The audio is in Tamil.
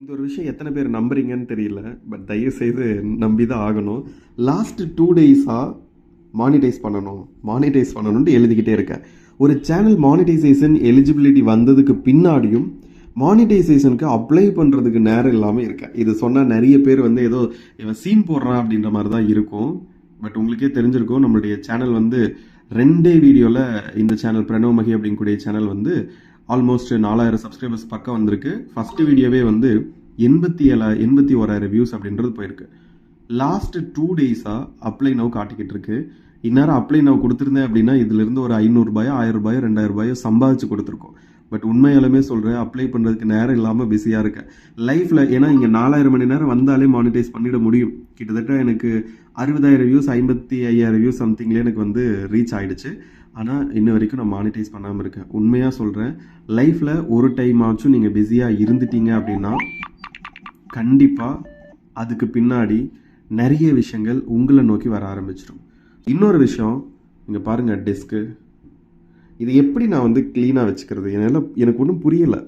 இந்த ஒரு விஷயம் எத்தனை பேர் நம்புறீங்கன்னு தெரியல. பட் தயவுசெய்து நம்பி தான் ஆகணும். லாஸ்ட் 2 டேஸாக மானிட்டைஸ் பண்ணணும்னு எழுதிக்கிட்டே இருக்கேன். ஒரு சேனல் மானிட்டைசேஷன் எலிஜிபிலிட்டி வந்ததுக்கு பின்னாடியும் மானிட்டைசேஷனுக்கு அப்ளை பண்ணுறதுக்கு நேரம் இல்லாமல் இருக்கேன். இது சொன்னால் நிறைய பேர் வந்து ஏதோ இவன் சீன் போடுறான் அப்படின்ற மாதிரி தான் இருக்கும். பட் உங்களுக்கே தெரிஞ்சிருக்கும், நம்மளுடைய சேனல் வந்து 2 வீடியோவில் இந்த சேனல் பிரணவ் மகி அப்படிங்கக்கூடிய சேனல் வந்து ஆல்மோஸ்ட் 4000 சப்ஸ்கிரைபர்ஸ் பக்கம் வந்திருக்கு. ஃபர்ஸ்ட் வீடியோவே வந்து 81,000 வியூஸ் அப்படின்றது போயிருக்கு. லாஸ்ட் 2 டேஸாக அப்ளை நவ் காட்டிக்கிட்டு இருக்கு. இந்நேரம் அப்ளை நவ் கொடுத்துருந்தேன் அப்படின்னா இதுலேருந்து ஒரு 500 ரூபாயோ 1000 ரூபாயோ 2000 ரூபாயோ சம்பாதிச்சு கொடுத்துருக்கோம். பட் உண்மையாலுமே சொல்கிறேன், அப்ளை பண்ணுறதுக்கு நேரம் இல்லாமல் பிஸியாக இருக்கேன் லைஃப்பில். ஏன்னா இங்கே 4000 மணி நேரம் வந்தாலே மானிட்டைஸ் பண்ணிட முடியும். கிட்டத்தட்ட எனக்கு 60,000 வியூஸ் 55,000 வியூஸ் சம்திங்லேயே எனக்கு வந்து ரீச் ஆகிடுச்சு. ஆனால் இன்ன வரைக்கும் நான் மானிட்டைஸ் பண்ணாமல் இருக்கேன். உண்மையாக சொல்கிறேன், லைஃப்பில் ஒரு டைம் ஆச்சும் நீங்கள் பிஸியாக இருந்துட்டீங்க அப்படின்னா கண்டிப்பாக அதுக்கு பின்னாடி நிறைய விஷயங்கள் உங்களை நோக்கி வர ஆரம்பிச்சிடும். இன்னொரு விஷயம், இங்கே பாருங்கள் டெஸ்க்கு, இது எப்படி நான் வந்து க்ளீனாக வச்சுக்கிறது எனக்கு ஒன்றும் புரியலை.